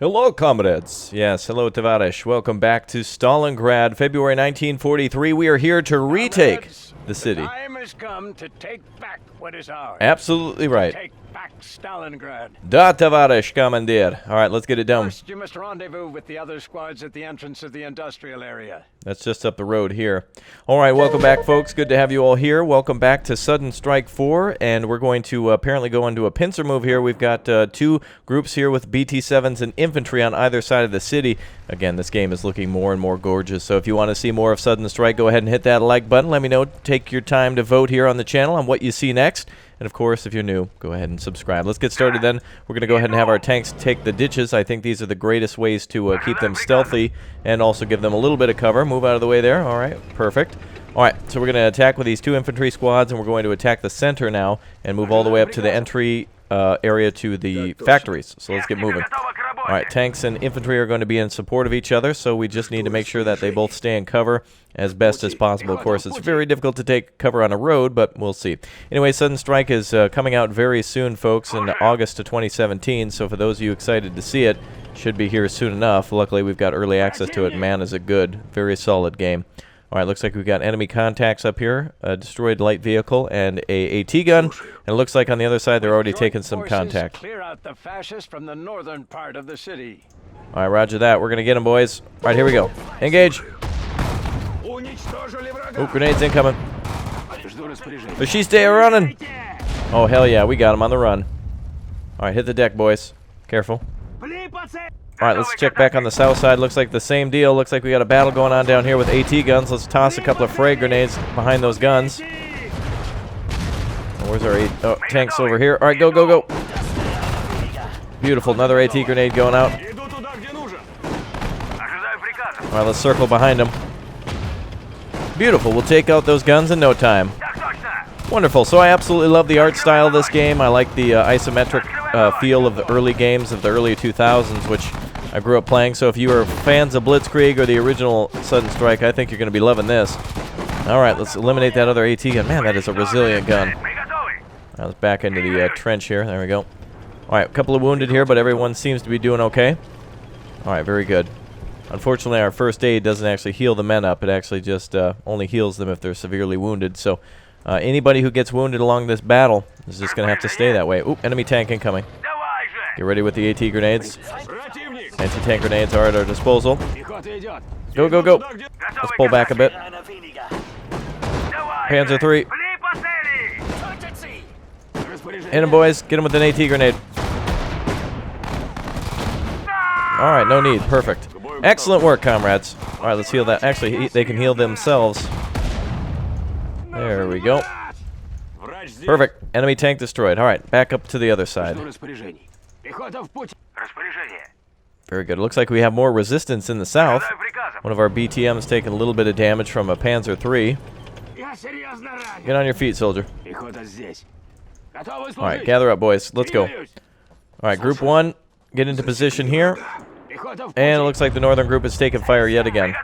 Hello, comrades. Yes, hello, Tavarish. Welcome back to Stalingrad, February 1943. We are here to retake the city. The time has come to take back what is ours. Absolutely right. Take back Stalingrad. Da, Tavarish, commandeer. All right, let's get it done. First, you must rendezvous with the other squads at the entrance of the industrial area. That's just up the road here. All right, welcome back, folks. Good to have you all here. Welcome back to Sudden Strike 4, and we're going to apparently go into a pincer move here. We've got two groups here with BT-7s and infantry on either side of the city. Again, this game is looking more and more gorgeous, so if you want to see more of Sudden Strike, go ahead and hit that like button. Let me know. Take your time to vote here on the channel on what you see next. And, of course, if you're new, go ahead and subscribe. Let's get started then. We're going to go ahead and have our tanks take the ditches. I think these are the greatest ways to keep them stealthy and also give them a little bit of cover. Move out of the way there. All right, perfect. All right, so we're going to attack with these two infantry squads, and we're going to attack the center now and move all the way up to the entry area to the factories. So let's get moving. All right, tanks and infantry are going to be in support of each other, so we just need to make sure that they both stay in cover as best as possible. Of course, it's very difficult to take cover on a road, but we'll see. Anyway, Sudden Strike is coming out very soon, folks, in August of 2017, so for those of you excited to see it, should be here soon enough. Luckily, we've got early access to it. Man, is it good. Very solid game. All right, looks like we've got enemy contacts up here, a destroyed light vehicle, and a AT gun. And it looks like on the other side they're already taking some contact. Clear out the fascists from the northern part of the city. All right, roger that. We're going to get them, boys. All right, here we go. Engage. Oh, grenades incoming. But she stay running. Oh, hell yeah, we got him on the run. All right, hit the deck, boys. Careful. All right, let's check back on the south side. Looks like the same deal. Looks like we got a battle going on down here with AT guns. Let's toss a couple of frag grenades behind those guns. Where's our tanks over here? All right, go, go, go. Beautiful. Another AT grenade going out. All right, let's circle behind them. Beautiful. We'll take out those guns in no time. Wonderful. So I absolutely love the art style of this game. I like the isometric feel of the early games of the early 2000s, which I grew up playing. So if you are fans of Blitzkrieg or the original Sudden Strike, I think you're going to be loving this. All right, let's eliminate that other AT gun. Man, that is a resilient gun. All right, let's back into the trench here. There we go. All right, a couple of wounded here, but everyone seems to be doing okay. All right, very good. Unfortunately, our first aid doesn't actually heal the men up. It actually just only heals them if they're severely wounded. So anybody who gets wounded along this battle is just going to have to stay that way. Oop, enemy tank incoming. Get ready with the AT grenades. Anti-tank grenades are at our disposal. Go, go, go. Let's pull back a bit. Panzer III. Hit him, boys. Get him with an AT grenade. All right, no need. Perfect. Excellent work, comrades. All right, let's heal that. Actually, they can heal themselves. There we go. Perfect. Enemy tank destroyed. All right, back up to the other side. Very good. Looks like we have more resistance in the south. One of our BTMs taking a little bit of damage from a Panzer III. Get on your feet, soldier. All right, gather up, boys. Let's go. All right, group one, get into position here. And it looks like the northern group is taking fire yet again.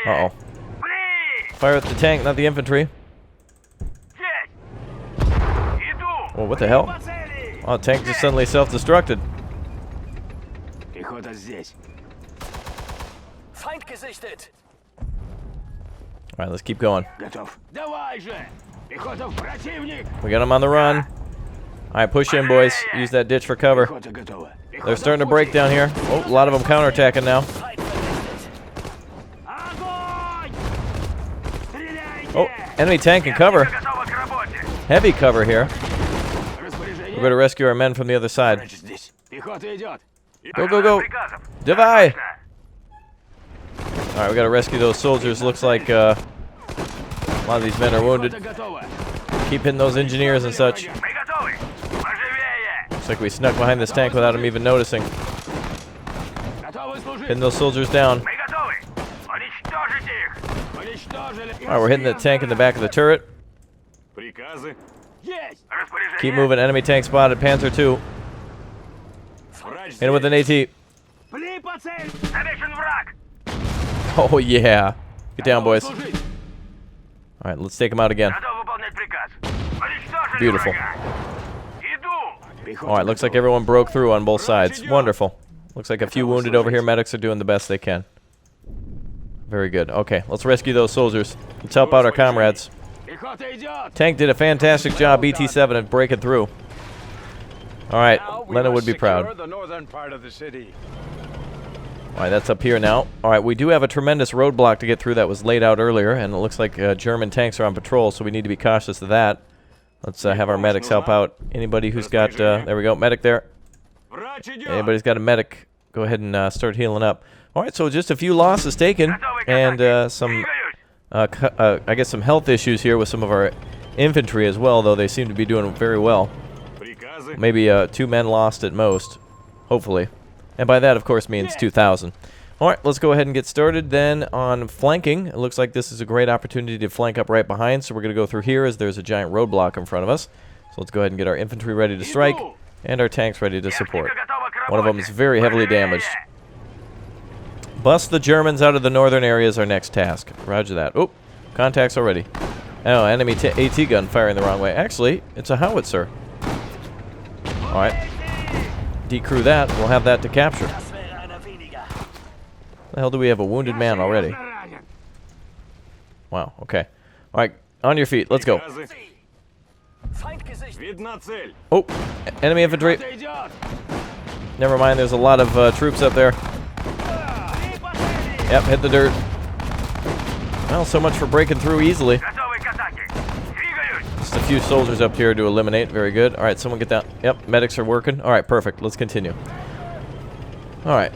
Uh-oh. Fire at the tank, not the infantry. Oh, what the hell? Oh, the tank just suddenly self-destructed. Alright, let's keep going. We got them on the run. Alright, push in, boys. Use that ditch for cover. They're starting to break down here. Oh, a lot of them counterattacking now. Oh, enemy tank and cover. Heavy cover here. We're going to rescue our men from the other side. Go, go, go. Divide. Alright, we got to rescue those soldiers. Looks like a lot of these men are wounded. Keep hitting those engineers and such. Looks like we snuck behind this tank without them even noticing. Hitting those soldiers down. Alright, we're hitting the tank in the back of the turret. Keep moving. Enemy tank spotted. Panzer II. Hit him with an AT. Oh, yeah. Get down, boys. Alright, let's take him out again. Beautiful. All right, looks like everyone broke through on both sides. Wonderful. Looks like a few wounded over here. Medics are doing the best they can. Very good. Okay, let's rescue those soldiers. Let's help out our comrades. Tank did a fantastic job, BT7, at breaking through. All right, Lena would be proud. The northern part of the city. All right, that's up here now. All right, we do have a tremendous roadblock to get through that was laid out earlier, and it looks like German tanks are on patrol, so we need to be cautious of that. Let's have our medics help out. Anybody who's got, there we go, medic there. Anybody's got a medic, go ahead and start healing up. All right, so just a few losses taken, and some, I guess some health issues here with some of our infantry as well, though they seem to be doing very well. Maybe 2 men lost at most, hopefully. And by that, of course, means 2,000. All right, let's go ahead and get started then on flanking. It looks like this is a great opportunity to flank up right behind, so we're going to go through here as there's a giant roadblock in front of us. So let's go ahead and get our infantry ready to strike and our tanks ready to support. One of them is very heavily damaged. Bust the Germans out of the northern area is our next task. Roger that. Oh, contacts already. Oh, enemy AT gun firing the wrong way. Actually, it's a howitzer. All right. Decrew that. We'll have that to capture. The hell do we have a wounded man already? Wow, okay. All right, on your feet. Let's go. Oh, enemy infantry. Never mind, there's a lot of troops up there. Yep, hit the dirt. Well, so much for breaking through easily. Just a few soldiers up here to eliminate. Very good. All right, someone get down. Yep, medics are working. All right, perfect. Let's continue. All right.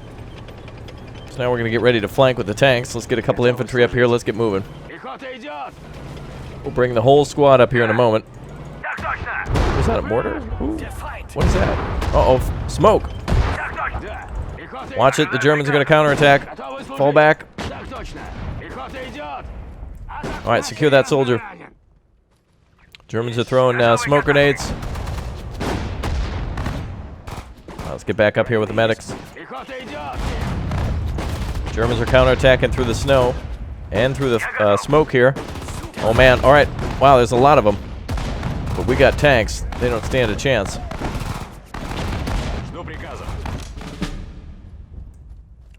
So now we're going to get ready to flank with the tanks. Let's get a couple infantry up here. Let's get moving. We'll bring the whole squad up here in a moment. Was that a mortar? Ooh. What is that? Uh-oh, smoke. Watch it. The Germans are going to counterattack. Fall back. All right, secure that soldier. Germans are throwing smoke grenades. Let's get back up here with the medics. Germans are counterattacking through the snow and through the smoke here. Oh man, all right. Wow, there's a lot of them. But we got tanks. They don't stand a chance.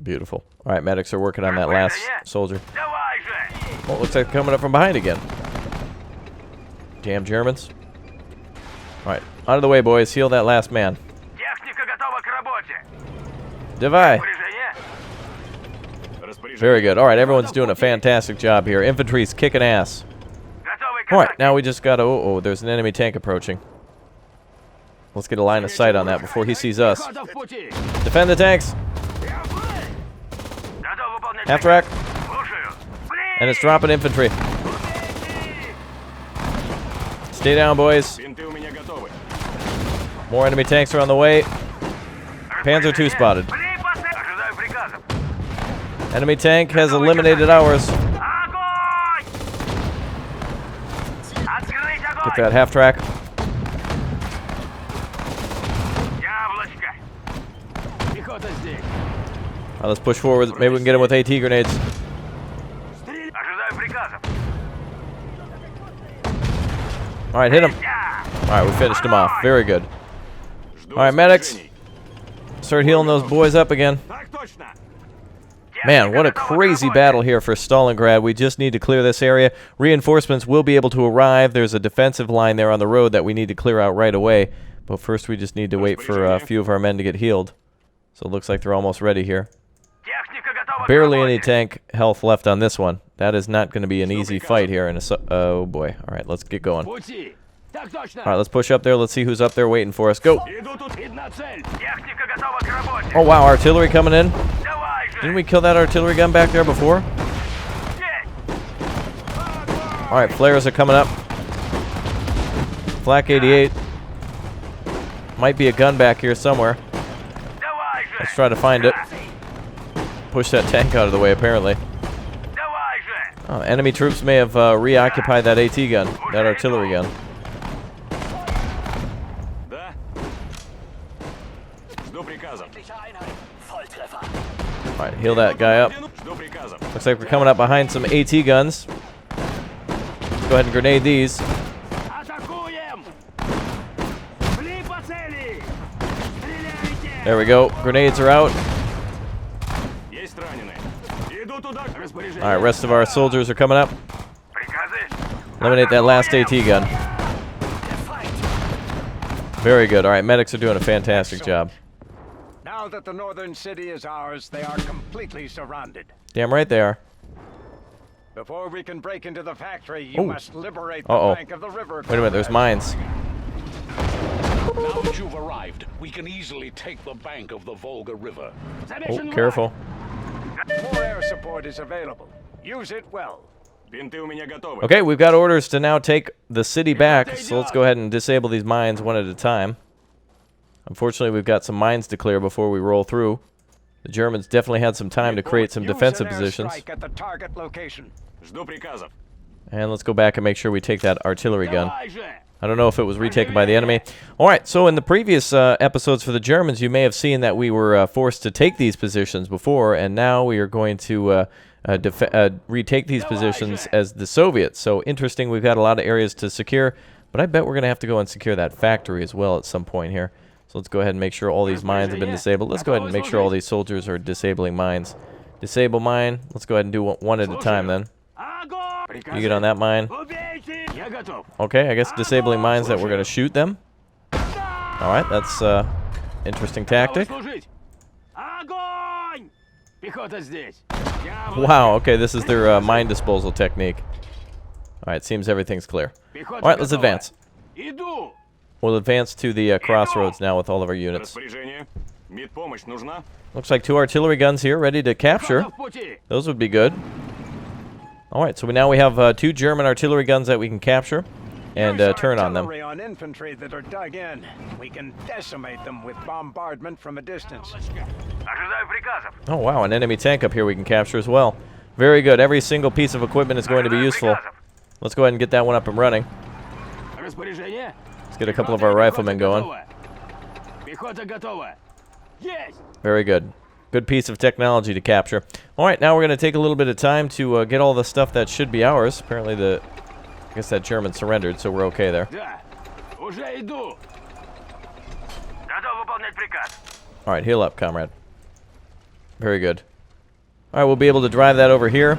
Beautiful. All right, medics are working on that last soldier. Well, it looks like coming up from behind again. Damn Germans. All right, out of the way, boys. Heal that last man. Divide. Very good. All right, everyone's doing a fantastic job here. Infantry's kicking ass. All right, now we just got to... Oh, there's an enemy tank approaching. Let's get a line of sight on that before he sees us. Defend the tanks. Half track. And it's dropping infantry. Stay down, boys. More enemy tanks are on the way. Panzer II spotted. Enemy tank has eliminated ours. Get that half track. Right, let's push forward. Maybe we can get him with AT grenades. All right, hit him. All right, we finished him off. Very good. All right, medics. Start healing those boys up again. Man, what a crazy battle here for Stalingrad. We just need to clear this area. Reinforcements will be able to arrive. There's a defensive line there on the road that we need to clear out right away. But first we just need to wait for a few of our men to get healed. So it looks like they're almost ready here. Barely any tank health left on this one. That is not going to be an easy fight here. Oh boy. All right, let's get going. All right, let's push up there. Let's see who's up there waiting for us. Go. Oh wow, artillery coming in. Didn't we kill that artillery gun back there before? All right, flares are coming up. Flak 88. Might be a gun back here somewhere. Let's try to find it. Push that tank out of the way, apparently. Oh, enemy troops may have reoccupied that AT gun, that artillery gun. Alright, heal that guy up. Looks like we're coming up behind some AT guns. Let's go ahead and grenade these. There we go. Grenades are out. Alright, rest of our soldiers are coming up. Eliminate that last AT gun. Very good. Alright, medics are doing a fantastic job. Now that the northern city is ours, they are completely surrounded. Damn right they are. Before we can break into the factory, you must liberate the bank of the river. Wait a minute, there's mines. Now that you've arrived, we can easily take the bank of the Volga River. Oh, careful. More air support is available. Use it well. Okay, we've got orders to now take the city back, so let's go ahead and disable these mines one at a time. Unfortunately, we've got some mines to clear before we roll through. The Germans definitely had some time to create some defensive positions. At the target location. And let's go back and make sure we take that artillery gun. I don't know if it was retaken by the enemy. Alright, so in the previous episodes for the Germans, you may have seen that we were forced to take these positions before, and now we are going to retake these positions as the Soviets. So interesting, we've got a lot of areas to secure, but I bet we're going to have to go and secure that factory as well at some point here. So let's go ahead and make sure all these mines have been disabled. Let's go ahead and make sure all these soldiers are disabling mines. Disable mine. Let's go ahead and do one at a time then. You get on that mine. Okay, I guess disabling mines that we're going to shoot them. Alright, that's interesting tactic. Wow, okay, this is their mine disposal technique. Alright, seems everything's clear. Alright, let's advance. We'll advance to the crossroads now with all of our units. Looks like 2 artillery guns here ready to capture. Those would be good. Alright, so now we have 2 German artillery guns that we can capture and turn on them. On infantry that are dug in. We can decimate them with bombardment from a distance. Oh wow, an enemy tank up here we can capture as well. Very good. Every single piece of equipment is going to be useful. Let's go ahead and get that one up and running. Let's get a couple of our riflemen going. Very good. Good piece of technology to capture. Alright, now we're going to take a little bit of time to get all the stuff that should be ours. Apparently I guess that German surrendered, so we're okay there. Alright, heal up, comrade. Very good. Alright, we'll be able to drive that over here.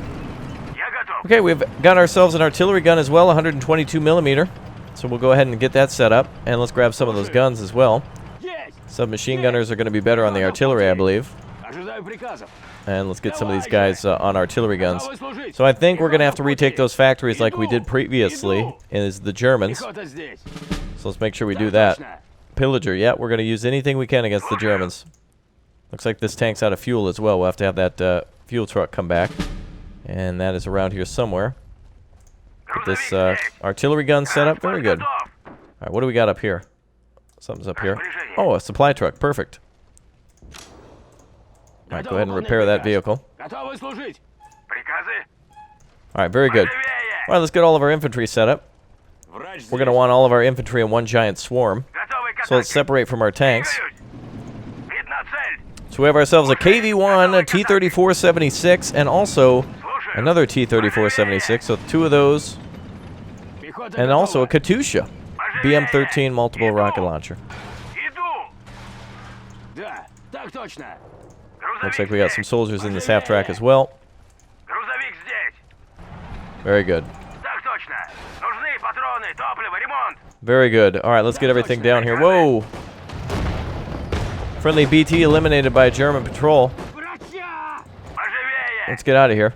Okay, we've got ourselves an artillery gun as well, 122 millimeter. So we'll go ahead and get that set up, and let's grab some of those guns as well. Submachine gunners are going to be better on the artillery, I believe. And let's get some of these guys on artillery guns. So I think we're going to have to retake those factories like we did previously, is the Germans. So let's make sure we do that. Pillager, yeah, we're going to use anything we can against the Germans. Looks like this tank's out of fuel as well. We'll have to have that fuel truck come back. And that is around here somewhere. Get this artillery gun set up. Very good. Alright, what do we got up here? Something's up here. Oh, a supply truck. Perfect. Alright, go ahead and repair that vehicle. Alright, very good. Alright, let's get all of our infantry set up. We're going to want all of our infantry in one giant swarm. So let's separate from our tanks. So we have ourselves a KV-1, a T-34-76, and also another T-34-76. So 2 of those. And also a Katyusha. BM-13 multiple rocket launcher. Looks like we got some soldiers in this half-track as well. Very good. Very good. Alright, let's get everything down here. Whoa! Friendly BT eliminated by a German patrol. Let's get out of here.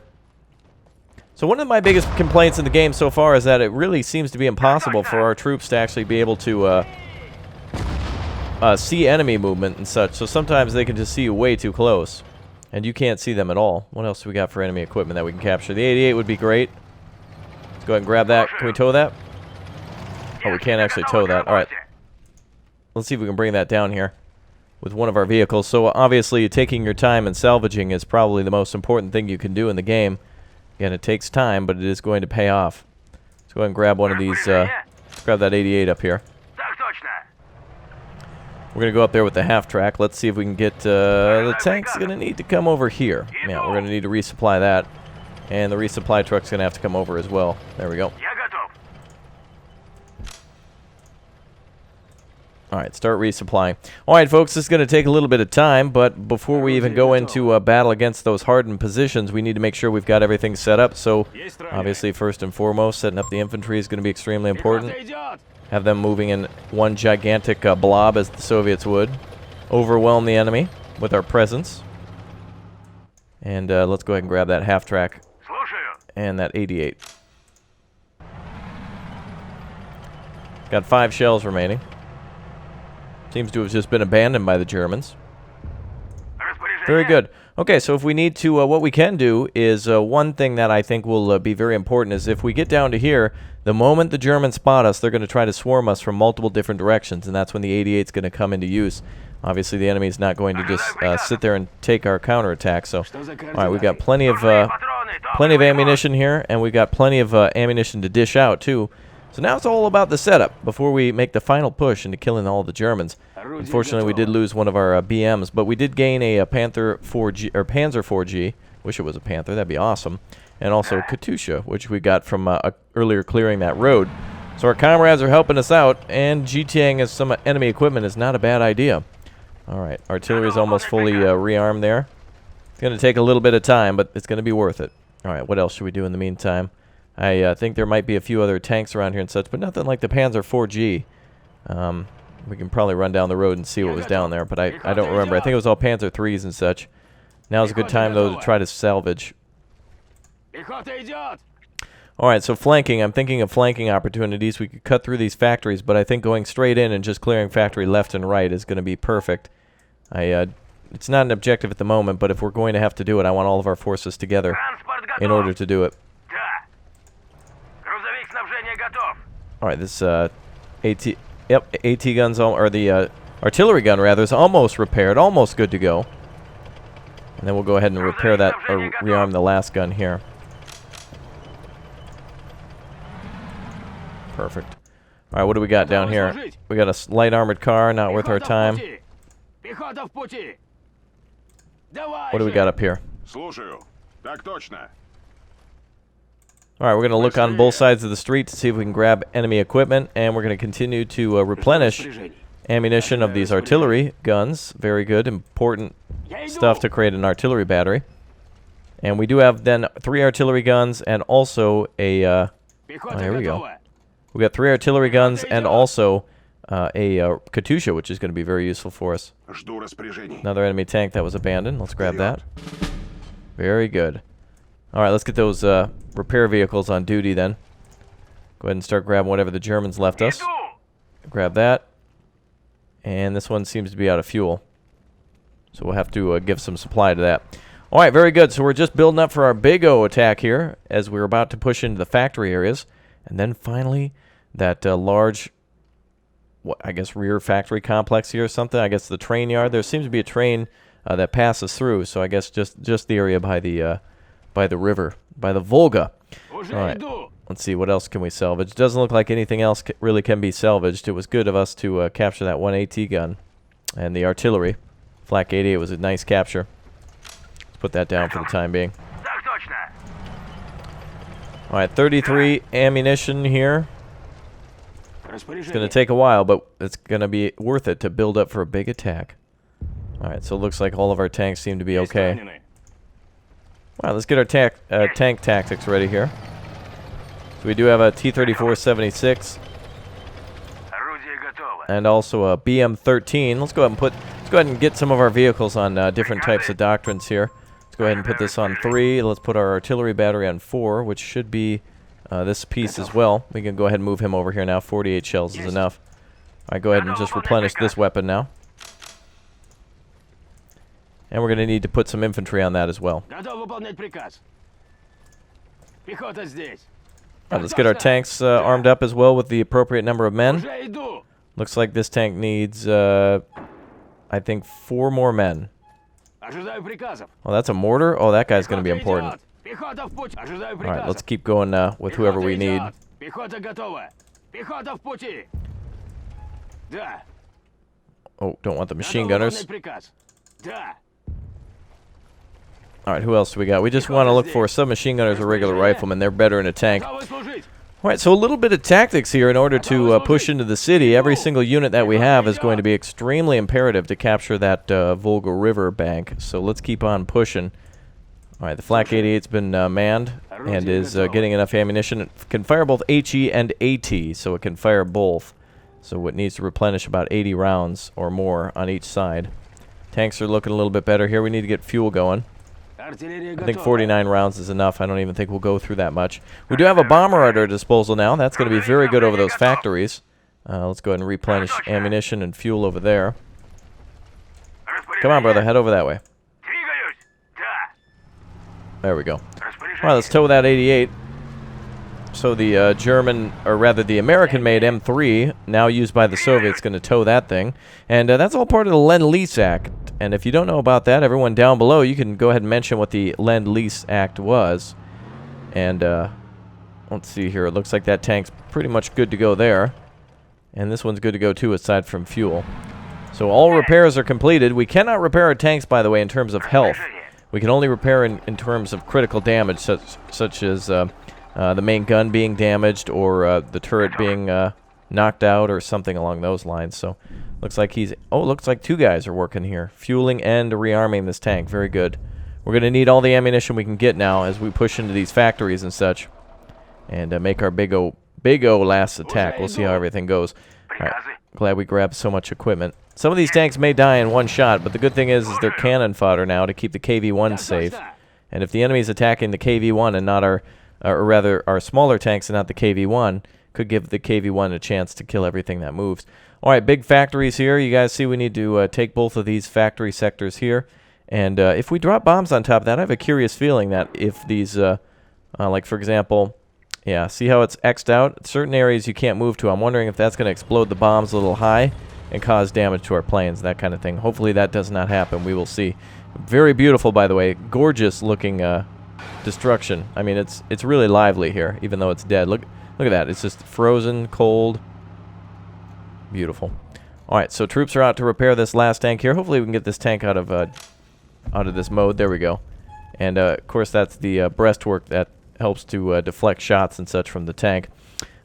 So one of my biggest complaints in the game so far is that it really seems to be impossible for our troops to actually be able to see enemy movement and such. So sometimes they can just see you way too close, and you can't see them at all. What else do we got for enemy equipment that we can capture? The 88 would be great. Let's go ahead and grab that. Can we tow that? Oh, we can't actually tow that. All right. Let's see if we can bring that down here with one of our vehicles. So obviously taking your time and salvaging is probably the most important thing you can do in the game. Again, it takes time, but it is going to pay off. Let's go ahead and grab one of these. Grab that 88 up here. We're going to go up there with the half-track. Let's see if we can get... the tank's going to need to come over here. Yeah, we're going to need to resupply that. And the resupply truck's going to have to come over as well. There we go. All right, start resupplying. All right, folks, this is going to take a little bit of time, but before we even go into a battle against those hardened positions, we need to make sure we've got everything set up. So, obviously, first and foremost, setting up the infantry is going to be extremely important. Have them moving in one gigantic blob, as the Soviets would. Overwhelm the enemy with our presence. And let's go ahead and grab that half-track and that 88. Got 5 shells remaining. Seems to have just been abandoned by the Germans. Very good. Okay, so if we need to, what we can do is one thing that I think will be very important is if we get down to here, the moment the Germans spot us, they're going to try to swarm us from multiple different directions, and that's when the 88 is going to come into use. Obviously, the enemy is not going to just sit there and take our counterattack. So, all right, we've got plenty of ammunition here, and we've got plenty of ammunition to dish out too. So now it's all about the setup before we make the final push into killing all the Germans. Unfortunately, we did lose one of our BMs, but we did gain a Panther 4G or Panzer 4G. Wish it was a Panther, that'd be awesome. And also Katusha, which we got from earlier clearing that road. So our comrades are helping us out, and GTAing as some enemy equipment is not a bad idea. All right, artillery is almost fully rearmed there. It's going to take a little bit of time, but it's going to be worth it. All right, what else should we do in the meantime? I think there might be a few other tanks around here and such, but nothing like the Panzer 4G. We can probably run down the road and see what was down there, but I don't remember. I think it was all Panzer 3s and such. Now's a good time, though, to try to salvage. All right, so flanking. I'm thinking of flanking opportunities. We could cut through these factories, but I think going straight in and just clearing factory left and right is going to be perfect. It's not an objective at the moment, but if we're going to have to do it, I want all of our forces together in order to do it. All right, this AT guns, or the artillery gun rather, is almost repaired, almost good to go. And then we'll go ahead and repair that, or rearm the last gun here. Perfect. All right, what do we got down here? We got a light armored car, not worth our time. What do we got up here? All right, we're going to look on both sides of the street to see if we can grab enemy equipment, and we're going to continue to replenish ammunition of these artillery guns. Very good, important stuff to create an artillery battery. And we do have then 3 artillery guns and also a... oh, here we go. We got 3 artillery guns and also a Katusha, which is going to be very useful for us. Another enemy tank that was abandoned. Let's grab that. Very good. All right, let's get those repair vehicles on duty then. Go ahead and start grabbing whatever the Germans left us. Grab that. And this one seems to be out of fuel. So we'll have to give some supply to that. All right, very good. So we're just building up for our big O attack here as we're about to push into the factory areas. And then finally, that large, I guess, rear factory complex here or something. I guess the train yard. There seems to be a train that passes through. So I guess just the area by the river, by the Volga. All right, let's see, what else can we salvage? Doesn't look like anything else really can be salvaged. It was good of us to capture that 1 AT gun and the artillery. Flak 88 was a nice capture. Let's put that down for the time being. All right, 33 ammunition here. It's going to take a while, but it's going to be worth it to build up for a big attack. All right, so it looks like all of our tanks seem to be okay. Wow, let's get our tank tactics ready here. So we do have a T-34-76 and also a BM-13. Let's go ahead and get some of our vehicles on different types of doctrines here. Let's go ahead and put this on 3. Let's put our artillery battery on 4, which should be this piece as well. We can go ahead and move him over here now. 48 shells is enough. All right, go ahead and just replenish this weapon now. And we're going to need to put some infantry on that as well. Right, let's get our tanks armed up as well with the appropriate number of men. Looks like this tank needs, I think, 4 more men. Oh, that's a mortar? Oh, that guy's going to be important. All right, let's keep going with whoever we need. Oh, don't want the machine gunners. All right, who else do we got? We just want to look for submachine gunners or regular riflemen. They're better in a tank. All right, so a little bit of tactics here in order to push into the city. Every single unit that we have is going to be extremely imperative to capture that Volga River bank. So let's keep on pushing. All right, the Flak 88's been manned and is getting enough ammunition. It can fire both HE and AT, so it can fire both. So it needs to replenish about 80 rounds or more on each side. Tanks are looking a little bit better here. We need to get fuel going. I think 49 rounds is enough. I don't even think we'll go through that much. We do have a bomber at our disposal now. That's going to be very good over those factories. Let's go ahead and replenish ammunition and fuel over there. Come on, brother. Head over that way. There we go. All right, let's tow that 88. So the German, or rather the American-made M3, now used by the Soviets, going to tow that thing. And that's all part of the Lend-Lease Act. And if you don't know about that, everyone down below, you can go ahead and mention what the Lend-Lease Act was. And let's see here. It looks like that tank's pretty much good to go there. And this one's good to go too, aside from fuel. So all repairs are completed. We cannot repair our tanks, by the way, in terms of health. We can only repair in terms of critical damage, such as the main gun being damaged or the turret being knocked out or something along those lines. So looks like looks like two guys are working here, fueling and rearming this tank. Very good. We're going to need all the ammunition we can get now as we push into these factories and such, and make our big O last attack. We'll see how everything goes. All right. Glad we grabbed so much equipment. Some of these tanks may die in one shot, but the good thing is they're cannon fodder now to keep the KV-1 safe. And if the enemy's attacking the KV-1 and not or rather our smaller tanks and not the KV-1, could give the KV-1 a chance to kill everything that moves. All right, big factories here. You guys see we need to take both of these factory sectors here. And if we drop bombs on top of that, I have a curious feeling that if these, like for example, yeah, see how it's X'd out? Certain areas you can't move to. I'm wondering if that's going to explode the bombs a little high and cause damage to our planes, that kind of thing. Hopefully that does not happen. We will see. Very beautiful, by the way. Gorgeous looking destruction. I mean, it's really lively here, even though it's dead. Look at that. It's just frozen, cold. Beautiful. All right, so troops are out to repair this last tank here. Hopefully we can get this tank out of this mode. There we go. And of course that's the breastwork that helps to deflect shots and such from the tank.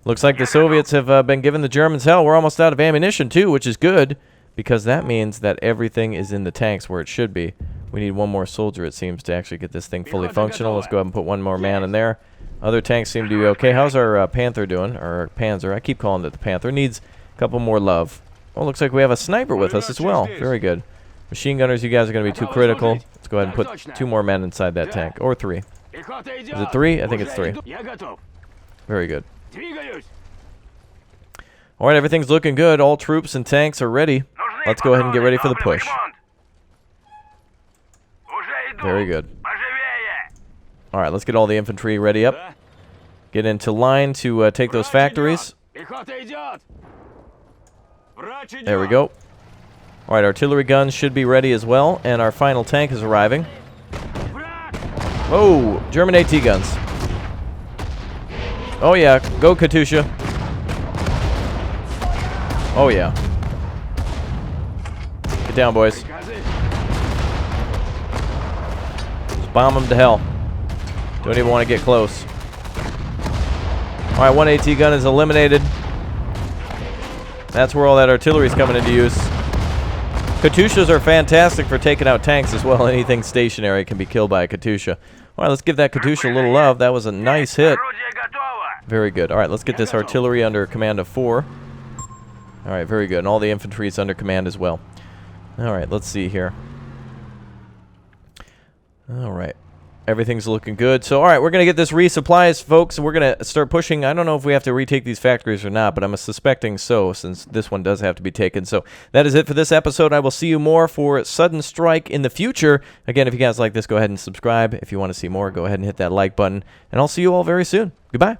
Looks like the Soviets have been giving the Germans hell. We're almost out of ammunition too, which is good, because that means that everything is in the tanks where it should be. We need one more soldier, it seems, to actually get this thing fully functional. Let's go ahead and put one more man in there. Other tanks seem to be okay. How's our Panther doing? Or Panzer. I keep calling it the Panther. Needs a couple more love. Oh, looks like we have a sniper with us as well. Very good. Machine gunners, you guys are going to be too critical. Let's go ahead and put 2 more men inside that tank. Or 3. Is it 3? I think it's 3. Very good. All right, everything's looking good. All troops and tanks are ready. Let's go ahead and get ready for the push. Very good. All right, let's get all the infantry ready up. Get into line to take those factories. There we go. All right, artillery guns should be ready as well, and our final tank is arriving. Oh, German AT guns. Oh yeah, go Katusha. Oh yeah. Get down, boys. Just bomb them to hell. Don't even want to get close. All right, one AT gun is eliminated. That's where all that artillery is coming into use. Katyushas are fantastic for taking out tanks as well. Anything stationary can be killed by a Katyusha. All right, let's give that Katyusha a little love. That was a nice hit. Very good. All right, let's get this artillery under command of 4. All right, very good. And all the infantry is under command as well. All right, let's see here. All right. Everything's looking good. So, all right, we're going to get this resupplies, folks. We're going to start pushing. I don't know if we have to retake these factories or not, but I'm suspecting so, since this one does have to be taken. So that is it for this episode. I will see you more for Sudden Strike in the future. Again, if you guys like this, go ahead and subscribe. If you want to see more, go ahead and hit that like button. And I'll see you all very soon. Goodbye.